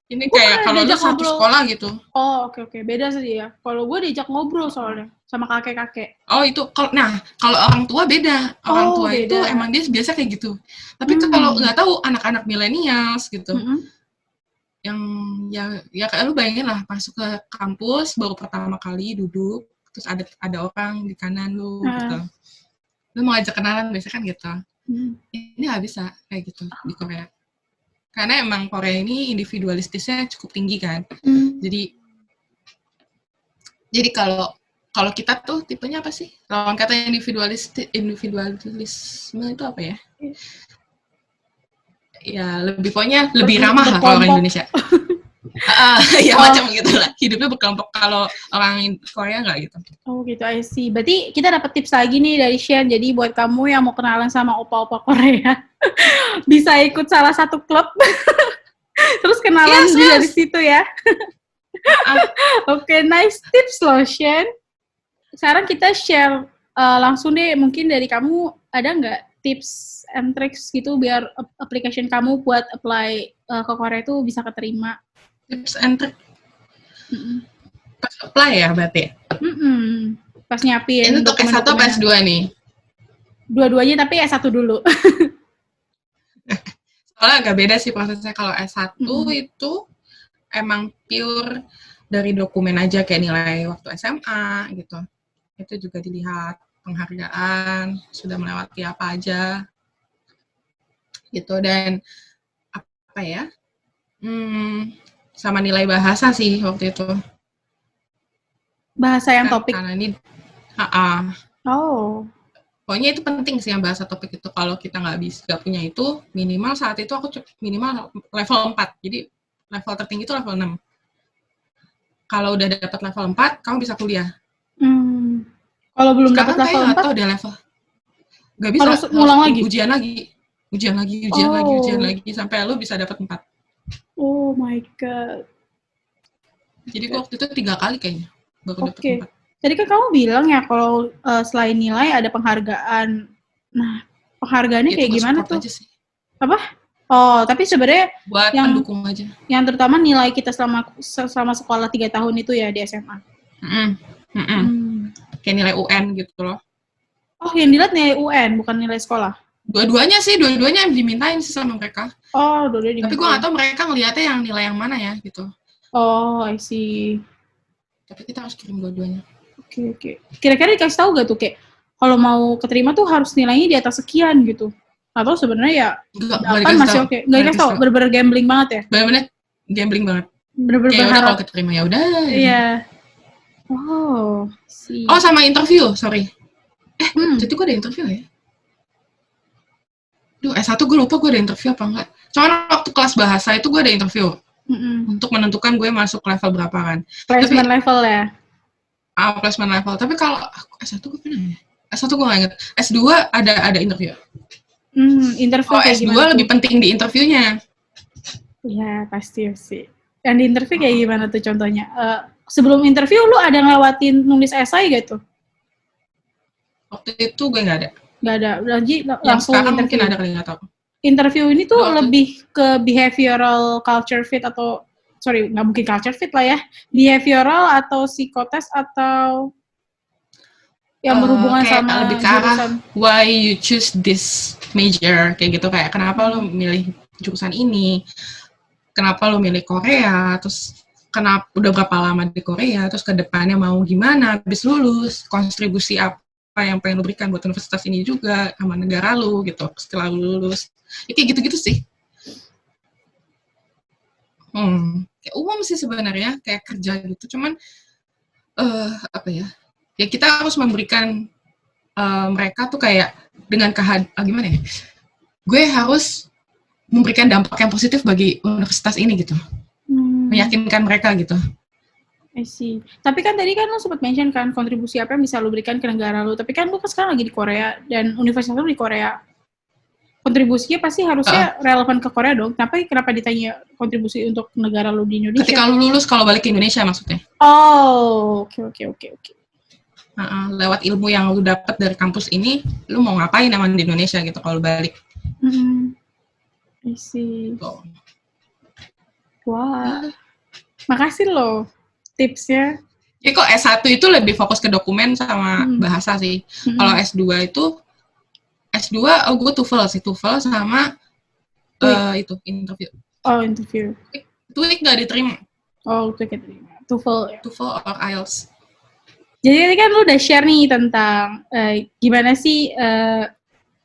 Speaker 2: Ini kayak kalau lu satu sekolah gitu.
Speaker 1: Oh oke. Beda sih ya. Kalau gue diajak ngobrol soalnya sama kakek-kakek.
Speaker 2: Oh itu, kalau orang tua beda. Orang tua beda. Itu emang dia biasa kayak gitu. Tapi kalau nggak tahu anak-anak millennials gitu, yang ya kayak lu bayangin lah, masuk ke kampus baru pertama kali duduk, terus ada orang di kanan lu gitu. Lu mau ngajak kenalan biasa kan gitu. Ini nggak bisa kayak gitu di Korea. Karena emang Korea ini individualistisnya cukup tinggi kan. Jadi kalau kita tuh tipenya apa sih? Lawan kata individualisme itu apa ya? Ya pokoknya lebih ramah lah kalau orang Indonesia. Ya macam gitulah. Hidupnya berkelompok. Kalau orang Korea nggak gitu.
Speaker 1: Oh gitu, I see. Berarti kita dapat tips lagi nih dari Shen. Jadi buat kamu yang mau kenalan sama opa-opa Korea, bisa ikut salah satu klub. Terus kenalan dari situ ya. Oke, nice tips loh, Shen. Sekarang kita share langsung deh, mungkin dari kamu ada nggak tips and tricks gitu biar application kamu buat apply ke Korea itu bisa keterima?
Speaker 2: Tips and tricks? Pas apply ya berarti?
Speaker 1: Pas nyiapin.
Speaker 2: Ini untuk S1 atau S2 nih?
Speaker 1: Dua-duanya, tapi S1 dulu.
Speaker 2: Soalnya agak beda sih prosesnya. Kalau S1 itu emang pure dari dokumen aja, kayak nilai waktu SMA gitu. Itu juga dilihat penghargaan, sudah melewati apa aja gitu. Dan apa ya, sama nilai bahasa sih waktu itu.
Speaker 1: Bahasa yang topik?
Speaker 2: Karena ini pokoknya itu penting sih yang bahasa topik itu. Kalau kita nggak punya itu, minimal saat itu aku minimal level 4. Jadi level tertinggi itu level 6. Kalau udah dapat level 4, kamu bisa kuliah.
Speaker 1: Kalau belum dapat level 4?
Speaker 2: Atau udah level. Nggak bisa.
Speaker 1: Harus ngulang lagi?
Speaker 2: Ujian lagi. Sampai lu bisa dapat 4.
Speaker 1: Oh my God.
Speaker 2: Jadi waktu itu 3 kali kayaknya. Baru dapat 4.
Speaker 1: Tadi kan kamu bilang ya kalau selain nilai ada penghargaan. Nah, penghargaannya kayak gimana tuh? Apa? Oh, tapi sebenarnya
Speaker 2: buat pendukung aja.
Speaker 1: Yang terutama nilai kita selama sekolah 3 tahun itu ya di SMA.
Speaker 2: Kayak nilai UN gitu loh.
Speaker 1: Oh, yang dilihat nilai UN, bukan nilai sekolah?
Speaker 2: Dua-duanya dimintain sih sama mereka.
Speaker 1: Oh, dua-duanya dimintain.
Speaker 2: Tapi gue nggak tahu mereka ngeliatnya yang nilai yang mana ya gitu.
Speaker 1: Oh, I see.
Speaker 2: Tapi kita harus kirim dua-duanya.
Speaker 1: Oke. Kira-kira dikasih tahu gak tuh kayak kalau mau keterima tuh harus nilainya di atas sekian gitu? Atau sebenarnya ya 8 masih oke. Nggak dikasih tahu, bener-bener gambling banget ya?
Speaker 2: Bener-bener gambling banget.
Speaker 1: Bener-bener
Speaker 2: berharap. Ya udah kalau keterima ya udah.
Speaker 1: Iya. Oh, sih.
Speaker 2: Oh, sama interview, sorry. Jadi gue ada interview ya? Duh, S1 gue lupa gue ada interview apa enggak. Cuman waktu kelas bahasa itu gue ada interview. Untuk menentukan gue masuk level berapa kan.
Speaker 1: Placement level ya?
Speaker 2: Placement level. Tapi kalau S1 gue pernah ya? S1 gue gak inget. S2 ada interview.
Speaker 1: Interview
Speaker 2: Kalau
Speaker 1: kayak
Speaker 2: S2
Speaker 1: gimana
Speaker 2: lebih
Speaker 1: tuh?
Speaker 2: penting di interviewnya.
Speaker 1: Ya, pasti sih. Dan di interview kayak gimana tuh contohnya? Sebelum interview lu ada ngelewatin nulis esai gitu?
Speaker 2: Waktu itu gue nggak ada.
Speaker 1: Nggak ada,
Speaker 2: Yang
Speaker 1: langsung
Speaker 2: sekarang mungkin
Speaker 1: interview.
Speaker 2: ada kali, nggak tahu.
Speaker 1: Interview ini tuh
Speaker 2: Ada waktu itu.
Speaker 1: lebih ke behavioral culture fit atau sorry, nggak mungkin culture fit lah ya. Behavioral atau psikotes atau yang berhubungan
Speaker 2: Kayak
Speaker 1: sama
Speaker 2: lebih ke arah
Speaker 1: jurusan.
Speaker 2: why you choose this major, kayak gitu, kayak kenapa lo
Speaker 1: Hmm.
Speaker 2: milih jurusan ini, kenapa lo milih Korea, terus kenapa udah berapa lama di Korea, terus ke depannya mau gimana habis lulus, kontribusi apa yang pengen lo berikan buat universitas ini juga sama negara lo gitu setelah lo lulus. Ya, kayak gitu-gitu sih. Kayak umum sih sebenarnya, kayak kerja gitu, cuman apa ya? Ya kita harus memberikan mereka tuh kayak dengan gimana ya? Gue harus memberikan dampak yang positif bagi universitas ini gitu. Meyakinkan mereka gitu.
Speaker 1: I see. Tapi kan tadi kan lo sempat mention kan kontribusi apa yang bisa lo berikan ke negara lo. Tapi kan lo kan sekarang lagi di Korea dan universitas lo di Korea. Kontribusinya pasti harusnya relevan ke Korea dong. Kenapa ditanya kontribusi untuk negara lo di Indonesia?
Speaker 2: Ketika lu lulus kalau balik ke Indonesia maksudnya.
Speaker 1: Oh, oke.
Speaker 2: Lewat ilmu yang lu dapat dari kampus ini, lu mau ngapain emang di Indonesia gitu kalau balik.
Speaker 1: I see.
Speaker 2: So.
Speaker 1: Wah, makasih loh tipsnya.
Speaker 2: Ya kok S1 itu lebih fokus ke dokumen sama bahasa sih. Kalau S2 itu, gue TOEFL sama itu, interview.
Speaker 1: Oh, interview.
Speaker 2: TOEIC nggak diterima.
Speaker 1: Oh, TOEFL.
Speaker 2: TOEFL or IELTS.
Speaker 1: Jadi tadi kan lu udah share nih tentang gimana sih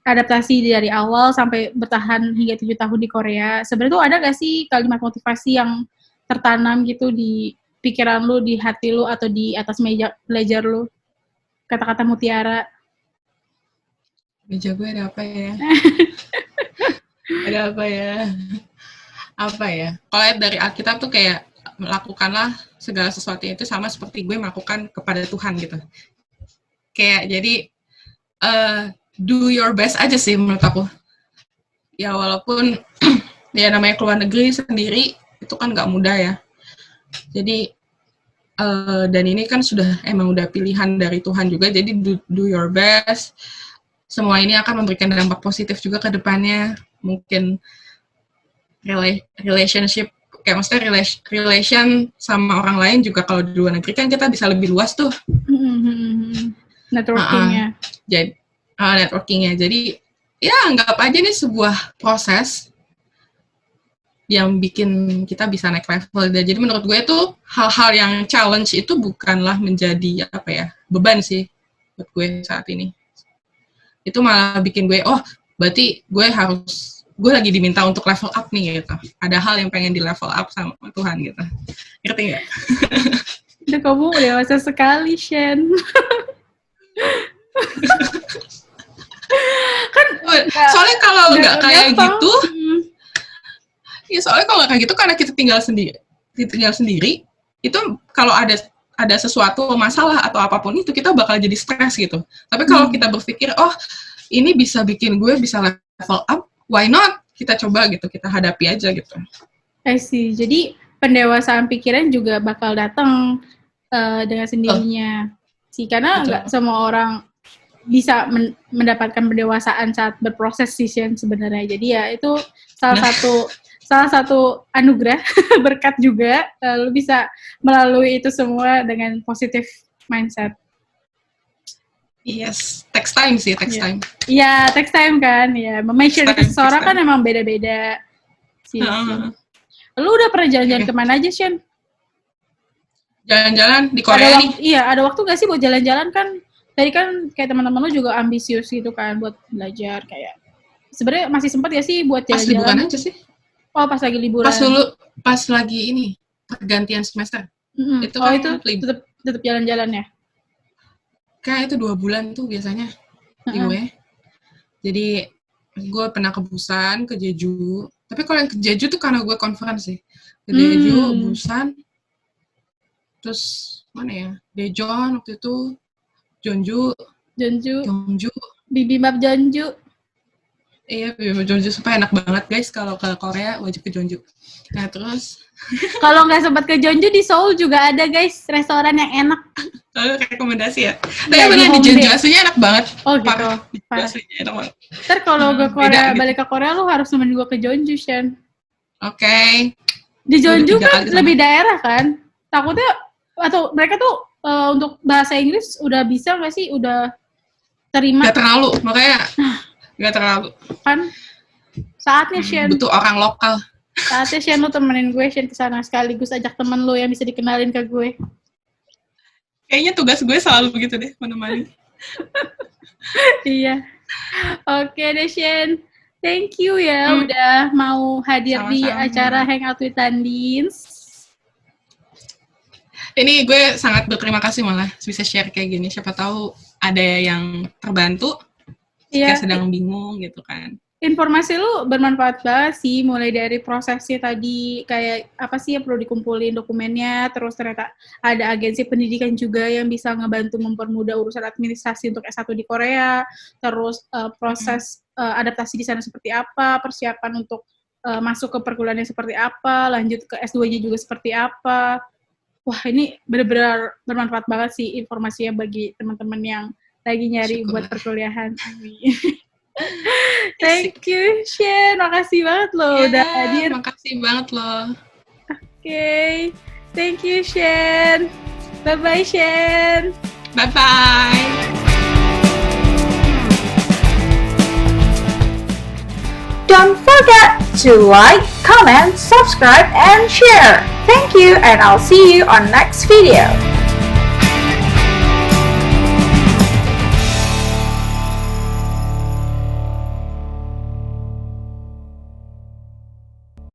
Speaker 1: adaptasi dari awal sampai bertahan hingga 7 tahun di Korea. Sebenarnya tuh ada gak sih kalimat motivasi yang tertanam gitu di pikiran lu, di hati lu, atau di atas meja belajar lu? Kata-kata mutiara.
Speaker 2: Meja gue ada apa ya? Ada apa ya? Apa ya? Kalau dari Alkitab tuh kayak melakukanlah segala sesuatu itu sama seperti gue melakukan kepada Tuhan gitu. Kayak jadi do your best aja sih menurut aku. Ya walaupun ya namanya keluar negeri sendiri itu kan nggak mudah ya. Jadi dan ini kan emang udah pilihan dari Tuhan juga. Jadi do your best. Semua ini akan memberikan dampak positif juga ke depannya. Mungkin relationship, kayak maksudnya relation sama orang lain juga kalau di luar negeri kan kita bisa lebih luas tuh.
Speaker 1: Networkingnya.
Speaker 2: Jadi networkingnya. Jadi ya anggap aja nih sebuah proses yang bikin kita bisa naik level. Jadi menurut gue tuh hal-hal yang challenge itu bukanlah menjadi beban sih buat gue saat ini. Itu malah bikin gue, berarti gue lagi diminta untuk level up nih gitu. Ada hal yang pengen di level up sama Tuhan gitu. Ngerti nggak?
Speaker 1: Udah kamu dewasa sekali, Shen. Kan
Speaker 2: soalnya kalau nggak kayak gitu, ya soalnya kalau nggak kayak gitu karena kita tinggal sendiri, itu kalau ada sesuatu masalah atau apapun itu kita bakal jadi stres gitu. Tapi kalau kita berpikir, ini bisa bikin gue bisa level up, why not? Kita coba gitu, kita hadapi aja gitu.
Speaker 1: I see. Jadi pendewasaan pikiran juga bakal datang dengan sendirinya. Sih, karena nggak semua orang bisa mendapatkan pendewasaan saat berproses sih sebenarnya. Jadi ya itu salah satu anugerah berkat juga. Lu bisa melalui itu semua dengan positif mindset.
Speaker 2: Yes, text time sih, text time.
Speaker 1: Iya, text time kan. Ya, measure seseorang kan emang beda-beda. Sih. Lu udah pernah jalan-jalan kemana aja, Shen?
Speaker 2: Jalan-jalan di Korea nih?
Speaker 1: Iya, ada waktu nggak sih buat jalan-jalan kan? Tadi kan kayak teman-teman lu juga ambisius gitu kan buat belajar kayak. Sebenarnya masih sempat ya sih buat jalan-jalan?
Speaker 2: Pas liburan aja sih.
Speaker 1: Oh, pas lagi liburan.
Speaker 2: Pas lagi ini pergantian semester.
Speaker 1: Itu kan itu tetap jalan-jalan ya?
Speaker 2: Kayak itu 2 bulan tuh biasanya liburnya. Jadi gue pernah ke Busan, ke Jeju. Tapi kalau yang ke Jeju tuh karena gue conference sih. Ke Jeju, Busan, terus mana ya? Daejeon waktu itu, Jeonju,
Speaker 1: bibimbap Jeonju.
Speaker 2: Iya, Jeonju supaya enak banget guys, kalau ke Korea wajib ke Jeonju. Nah terus
Speaker 1: Kalau nggak sempat ke Jeonju, di Seoul juga ada guys restoran yang enak.
Speaker 2: rekomendasi ya. Tapi
Speaker 1: Iya, di
Speaker 2: beneran di
Speaker 1: Hongdae.
Speaker 2: Jeonju aslinya enak banget.
Speaker 1: Oh gitu.
Speaker 2: Parah. Di Jeonju
Speaker 1: Parah.
Speaker 2: aslinya enak banget.
Speaker 1: Ntar kalau ke Korea,
Speaker 2: beda gitu.
Speaker 1: balik ke Korea lu harus nemenin gue ke Jeonju, Shen.
Speaker 2: Oke.
Speaker 1: Di Jeonju
Speaker 2: Udah 3
Speaker 1: kan
Speaker 2: kali kesana.
Speaker 1: lebih daerah kan? Takutnya atau mereka tuh untuk bahasa Inggris udah bisa nggak sih? Udah terima
Speaker 2: Gak terlalu, makanya gak terlalu.
Speaker 1: kan? Saatnya Shen.
Speaker 2: Butuh orang lokal.
Speaker 1: Saatnya Shen lu temenin gue Shen kesana, sekaligus ajak temen lu yang bisa dikenalin ke gue.
Speaker 2: Kayaknya tugas gue selalu begitu deh, menemani.
Speaker 1: Iya. Oke deh Shen. Thank you ya udah mau hadir di
Speaker 2: Sama-sama.
Speaker 1: acara Hangout with Tandins.
Speaker 2: Ini gue sangat berterima kasih malah bisa share kayak gini. Siapa tahu ada yang terbantu,
Speaker 1: Iya.
Speaker 2: kayak sedang bingung gitu kan.
Speaker 1: Informasi lu bermanfaat banget sih, mulai dari prosesnya tadi, kayak apa sih yang perlu dikumpulin dokumennya, terus ternyata ada agensi pendidikan juga yang bisa ngebantu mempermudah urusan administrasi untuk S1 di Korea, terus proses adaptasi di sana seperti apa, persiapan untuk masuk ke perkuliahannya seperti apa, lanjut ke S2-nya juga seperti apa. Wah, ini benar-benar bermanfaat banget sih informasinya bagi teman-teman yang lagi nyari
Speaker 2: Syukur.
Speaker 1: buat perkuliahan. Amin. Thank you, Shen. Makasih banget loh udah hadir.
Speaker 2: Makasih banget loh.
Speaker 1: Okay. Thank you, Shen. Bye-bye, Shen.
Speaker 2: Bye-bye.
Speaker 3: Don't forget to like, comment, subscribe, and share. Thank you, and I'll see you on next video.